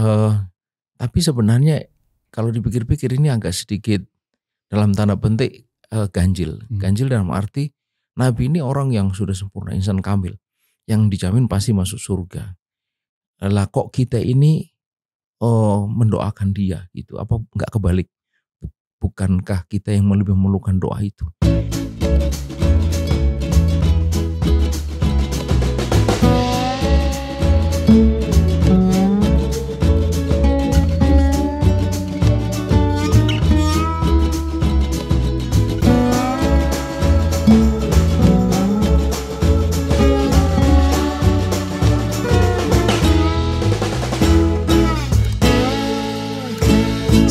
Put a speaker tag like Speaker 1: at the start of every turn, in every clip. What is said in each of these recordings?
Speaker 1: Eh, tapi sebenarnya kalau dipikir-pikir ini agak sedikit dalam tanda petik ganjil. Ganjil dalam arti Nabi ini orang yang sudah sempurna, insan kamil, yang dijamin pasti masuk surga. Lah kok kita ini mendoakan dia gitu? Apa nggak kebalik? Bukankah kita yang lebih memerlukan doa itu?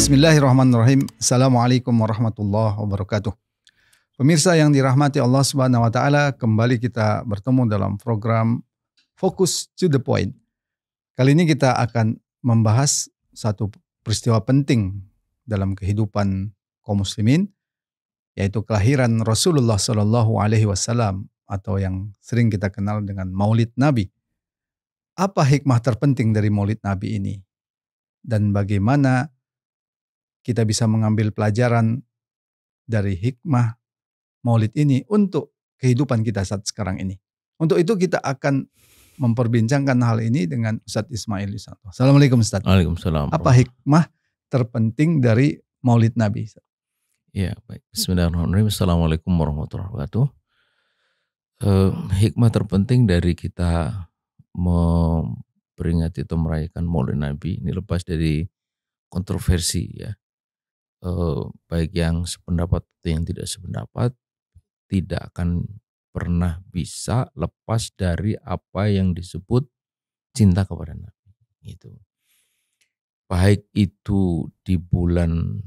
Speaker 2: Bismillahirrahmanirrahim. Assalamualaikum warahmatullahi wabarakatuh. Pemirsa yang dirahmati Allah Subhanahu wa taala, kembali kita bertemu dalam program Focus to the Point. Kali ini kita akan membahas satu peristiwa penting dalam kehidupan kaum muslimin, yaitu kelahiran Rasulullah Shallallahu alaihi wasallam atau yang sering kita kenal dengan Maulid Nabi. Apa hikmah terpenting dari Maulid Nabi ini? Dan bagaimana kita bisa mengambil pelajaran dari hikmah Maulid ini untuk kehidupan kita saat sekarang ini. Untuk itu kita akan memperbincangkan hal ini dengan Ustadz Ismail Yusanto. Assalamualaikum Ustadz.
Speaker 1: Waalaikumsalam.
Speaker 2: Apa hikmah terpenting dari Maulid Nabi?
Speaker 1: Ya, baik. Bismillahirrahmanirrahim. Assalamualaikum warahmatullahi wabarakatuh. Hikmah terpenting dari kita memperingati atau merayakan Maulid Nabi ini lepas dari kontroversi ya. Baik yang sependapat atau yang tidak sependapat, tidak akan pernah bisa lepas dari apa yang disebut cinta kepada Nabi. Gitu. Baik itu di bulan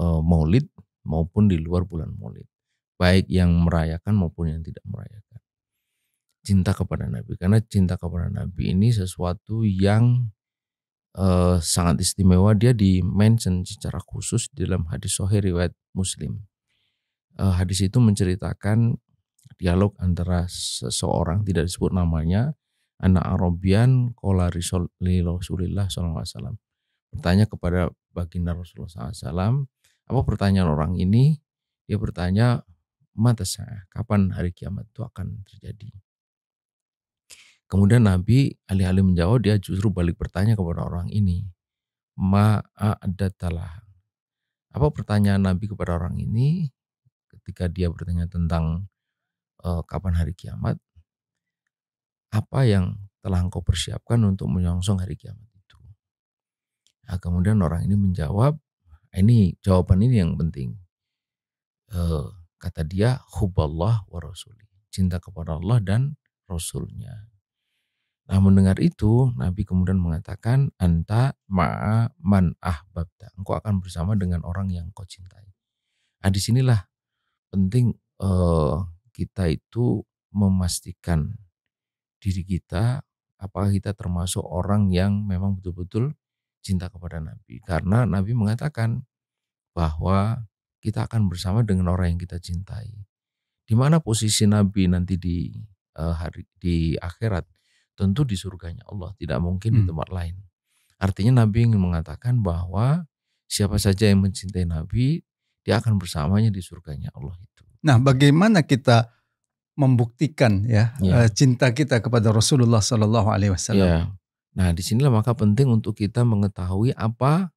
Speaker 1: Maulid maupun di luar bulan Maulid, baik yang merayakan maupun yang tidak merayakan. Cinta kepada Nabi, karena cinta kepada Nabi ini sesuatu yang sangat istimewa. Dia di-mention secara khusus di dalam hadis sahih riwayat Muslim. Hadis itu menceritakan dialog antara seseorang, tidak disebut namanya, anak Arabian qala li Rasulillah SAW. Bertanya kepada baginda Rasulullah SAW. Apa pertanyaan orang ini? Dia bertanya, mata saya, kapan hari kiamat itu akan terjadi? Kemudian Nabi alih-alih menjawab, dia justru balik bertanya kepada orang ini. Ma'adatalah. Apa pertanyaan Nabi kepada orang ini ketika dia bertanya tentang kapan hari kiamat? Apa yang telah engkau persiapkan untuk menyongsong hari kiamat itu? Nah, kemudian orang ini menjawab, ini jawaban ini yang penting. Kata dia, hubballah wa rasuli. Cinta kepada Allah dan Rasulnya. Nah, mendengar itu, Nabi kemudian mengatakan, anta ma'a man ahbabta. Engkau akan bersama dengan orang yang kau cintai. Nah, disinilah penting kita itu memastikan diri kita, apakah kita termasuk orang yang memang betul-betul cinta kepada Nabi. Karena Nabi mengatakan bahwa kita akan bersama dengan orang yang kita cintai. Di mana posisi Nabi nanti di akhirat? Tentu di surganya Allah, tidak mungkin di tempat lain. Artinya Nabi ingin mengatakan bahwa siapa saja yang mencintai Nabi, dia akan bersamanya di surganya Allah itu.
Speaker 2: Nah, bagaimana kita membuktikan cinta kita kepada Rasulullah Sallallahu Alaihi Wasallam?
Speaker 1: Ya. Nah, disinilah maka penting untuk kita mengetahui apa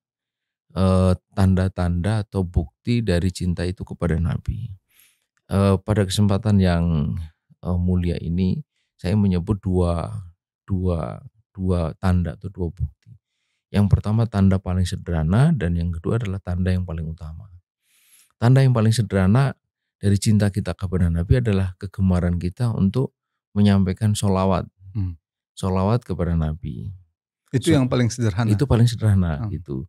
Speaker 1: tanda-tanda atau bukti dari cinta itu kepada Nabi. Pada kesempatan yang mulia ini, saya menyebut dua tanda atau dua bukti. Yang pertama tanda paling sederhana dan yang kedua adalah tanda yang paling utama. Tanda yang paling sederhana dari cinta kita kepada Nabi adalah kegemaran kita untuk menyampaikan sholawat. Sholawat kepada Nabi.
Speaker 2: Itu yang paling sederhana.
Speaker 1: Itu paling sederhana gitu.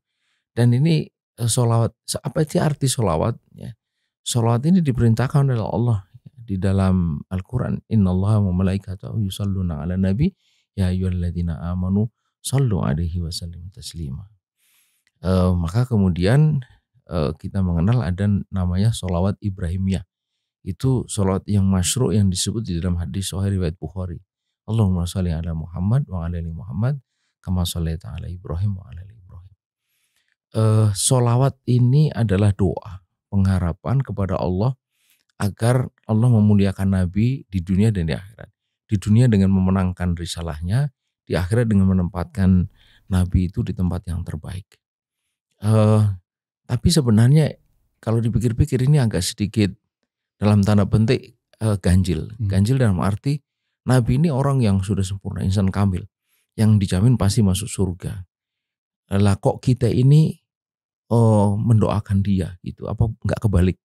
Speaker 1: Dan ini sholawat, apa sih arti sholawat? Ya. Sholawat ini diperintahkan oleh Allah di dalam Al-Quran. Innallaha wa malaikatahu yusalluna ala nabi ya ayyuhalladzina amanu sallu alaihi wasallim taslima. Maka kemudian kita mengenal ada namanya sholawat Ibrahimiyah. Itu sholawat yang masyru' yang disebut di dalam hadis sahih riwayat Bukhari. Allahumma sholli ala Muhammad wa ala ali Muhammad kama sholaita ala Ibrahim wa ala ali Ibrahim. Sholawat ini adalah doa, pengharapan kepada Allah agar Allah memuliakan Nabi di dunia dan di akhirat. Di dunia dengan memenangkan risalahnya, di akhirat dengan menempatkan Nabi itu di tempat yang terbaik. Tapi sebenarnya kalau dipikir-pikir ini agak sedikit dalam tanda petik ganjil. Ganjil dalam arti Nabi ini orang yang sudah sempurna, insan kamil, yang dijamin pasti masuk surga. Lah kok kita ini mendoakan dia gitu? Apa enggak kebalik?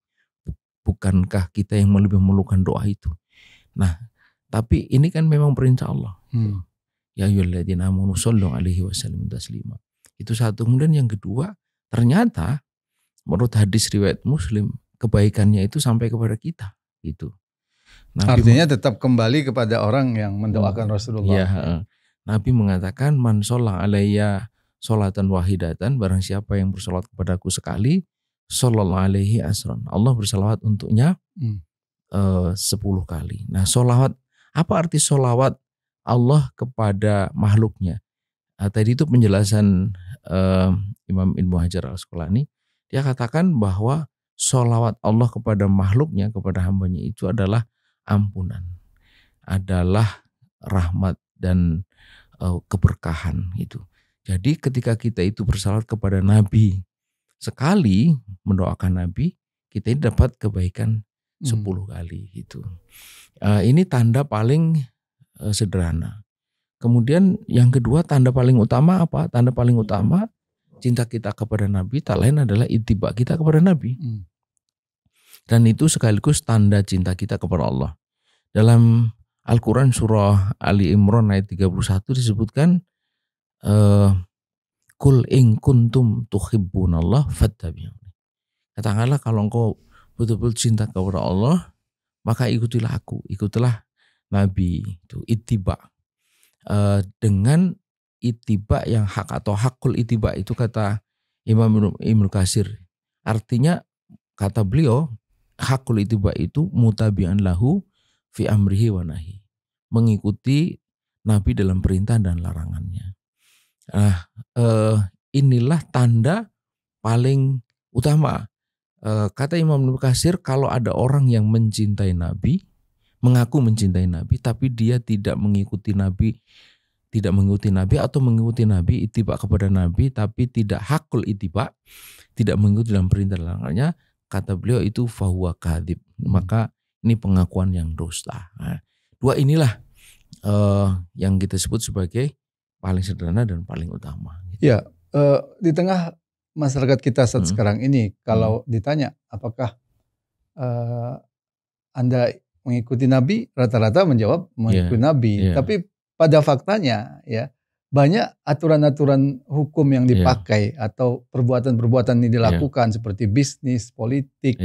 Speaker 1: Bukankah kita yang lebih memerlukan doa itu? Nah, tapi ini kan memang perintah Allah. Ya ayyuhalladzina amanu shollu alaihi wasallimu taslima. Itu satu. Kemudian yang kedua, ternyata menurut hadis riwayat Muslim, kebaikannya itu sampai kepada kita gitu.
Speaker 2: Artinya tetap kembali kepada orang yang mendoakan Rasulullah.
Speaker 1: Ya, Nabi mengatakan man sholla alayya sholatan wahidatan, barang siapa yang bersolat kepadaku sekali, sallallahu alaihi asron, Allah bersalawat untuknya 10 kali. Nah, sholawat, apa arti sholawat Allah kepada makhluknya? Tadi itu penjelasan Imam Ibnu Hajar Al-Asqalani. Dia katakan bahwa sholawat Allah kepada makhluknya, kepada hambanya itu adalah ampunan, adalah rahmat dan keberkahan itu. Jadi ketika kita itu bersalawat kepada Nabi sekali, mendoakan Nabi, kita ini dapat kebaikan 10 kali gitu. Ini tanda paling sederhana. Kemudian yang kedua, tanda paling utama apa? Tanda paling utama cinta kita kepada Nabi tak lain adalah ittiba kita kepada Nabi. Dan itu sekaligus tanda cinta kita kepada Allah. Dalam Al-Quran surah Ali Imran ayat 31 disebutkan Kul in kuntum tuhibbunallah fattabi'uni. Katakanlah kalau engkau betul-betul cinta kepada Allah, maka ikutilah aku, ikutilah Nabi. Itu ittiba. Dengan ittiba yang hak atau hakul ittiba itu kata Imam Ibnu Katsir. Artinya kata beliau hakul ittiba itu mutabi'an lahu fi amrihi wa nahi. Mengikuti Nabi dalam perintah dan larangannya. Nah, inilah tanda paling utama. Kata Imam Ibnu Katsir, kalau ada orang yang mencintai Nabi, mengaku mencintai Nabi, tapi dia tidak mengikuti Nabi, atau mengikuti Nabi, ittiba kepada Nabi, tapi tidak hakul ittiba, tidak mengikuti dalam perintah dan larangannya, kata beliau itu fahuwa kadzib. Maka ini pengakuan yang dusta. Nah, dua inilah yang kita sebut sebagai paling sederhana dan paling utama.
Speaker 2: Ya, di tengah masyarakat kita saat sekarang ini, kalau ditanya apakah Anda mengikuti Nabi, rata-rata menjawab mengikuti Nabi. Tapi pada faktanya ya banyak aturan-aturan hukum yang dipakai atau perbuatan-perbuatan yang dilakukan seperti bisnis, politik,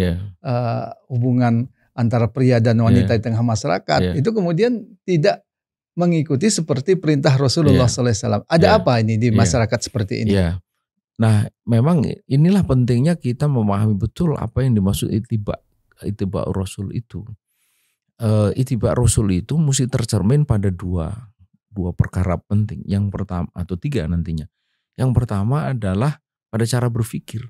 Speaker 2: hubungan antara pria dan wanita di tengah masyarakat itu kemudian tidak mengikuti seperti perintah Rasulullah SAW. Ada apa ini di masyarakat seperti ini?
Speaker 1: Nah, memang inilah pentingnya kita memahami betul apa yang dimaksud ittiba Rasul itu. Ittiba Rasul itu mesti tercermin pada dua perkara penting. Yang pertama atau tiga nantinya. Yang pertama adalah pada cara berpikir.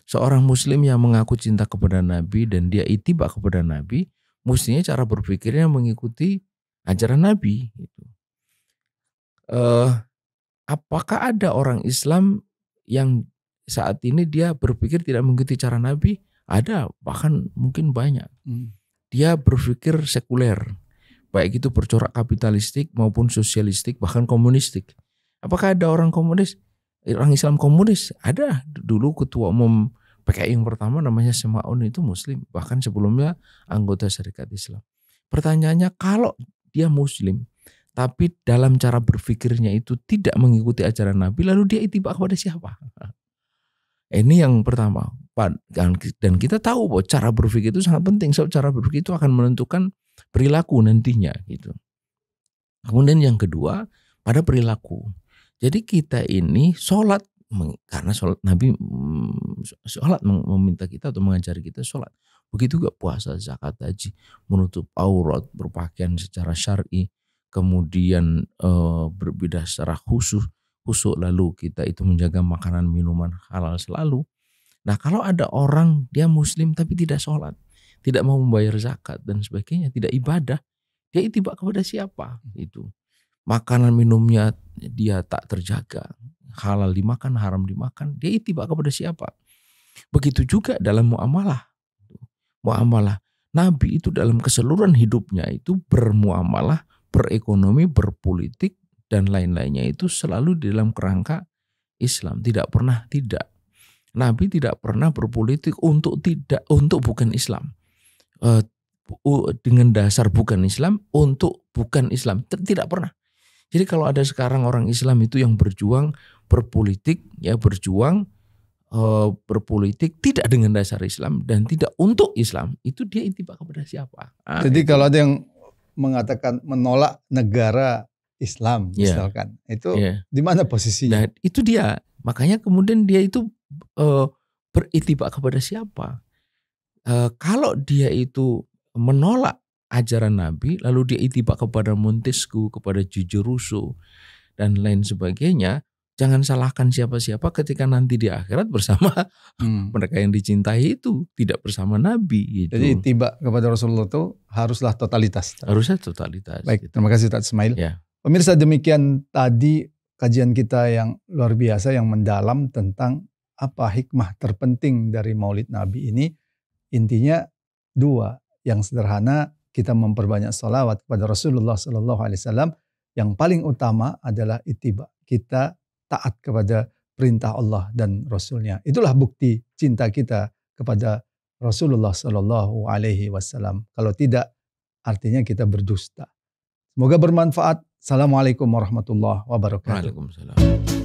Speaker 1: Seorang Muslim yang mengaku cinta kepada Nabi dan dia ittiba kepada Nabi, mestinya cara berpikirnya mengikuti ajaran Nabi. Apakah ada orang Islam yang saat ini dia berpikir tidak mengikuti cara Nabi? Ada, bahkan mungkin banyak. Dia berpikir sekuler, baik itu bercorak kapitalistik maupun sosialistik, bahkan komunistik. Apakah ada orang Islam komunis? Ada. Dulu ketua umum PKI yang pertama namanya Semaun itu Muslim, bahkan sebelumnya anggota Syarikat Islam. Pertanyaannya, kalau dia Muslim tapi dalam cara berpikirnya itu tidak mengikuti ajaran Nabi, lalu dia ittiba kepada siapa? Ini yang pertama. Dan kita tahu bahwa cara berpikir itu sangat penting. Sebab cara berpikir itu akan menentukan perilaku nantinya gitu. Kemudian yang kedua, pada perilaku. Jadi kita ini sholat, karena sholat Nabi sholat meminta kita atau mengajari kita sholat. Begitu juga puasa, zakat, haji, menutup aurat, berpakaian secara syar'i, kemudian berbeda secara khusus khusyuk, lalu kita itu menjaga makanan minuman halal selalu. Nah kalau ada orang dia muslim tapi tidak sholat, tidak mau membayar zakat dan sebagainya, tidak ibadah, dia itibak kepada siapa? Itu makanan minumnya dia tak terjaga, halal dimakan, haram dimakan, dia itibak kepada siapa? Begitu juga dalam muamalah. Muamalah Nabi itu dalam keseluruhan hidupnya itu bermuamalah, berekonomi, berpolitik dan lain-lainnya itu selalu di dalam kerangka Islam. Tidak pernah tidak. Nabi tidak pernah berpolitik untuk bukan Islam. Dengan dasar bukan Islam untuk bukan Islam. Tidak pernah. Jadi kalau ada sekarang orang Islam itu yang berjuang berpolitik, ya berjuang berpolitik tidak dengan dasar Islam dan tidak untuk Islam, itu dia itibak kepada siapa?
Speaker 2: Jadi itu. Kalau ada yang mengatakan menolak negara Islam misalkan, itu di mana posisinya?
Speaker 1: Nah, itu dia. Makanya kemudian dia itu beritibak kepada siapa? Kalau dia itu menolak ajaran Nabi, lalu dia itibak kepada Montesquieu, kepada George Rousseau dan lain sebagainya, jangan salahkan siapa-siapa ketika nanti di akhirat bersama mereka yang dicintai itu, tidak bersama Nabi. Gitu.
Speaker 2: Jadi itibak kepada Rasulullah itu haruslah totalitas.
Speaker 1: Harusnya totalitas.
Speaker 2: Baik, terima kasih Ustaz Ismail.
Speaker 1: Ya.
Speaker 2: Pemirsa, demikian tadi kajian kita yang luar biasa, yang mendalam tentang apa hikmah terpenting dari Maulid Nabi ini. Intinya dua, yang sederhana kita memperbanyak sholawat kepada Rasulullah SAW. Yang paling utama adalah itibak, kita taat kepada perintah Allah dan Rasulnya. Itulah bukti cinta kita kepada Rasulullah SAW. Kalau tidak, artinya kita berdusta. Semoga bermanfaat. Assalamualaikum warahmatullahi wabarakatuh.
Speaker 1: Waalaikumsalam.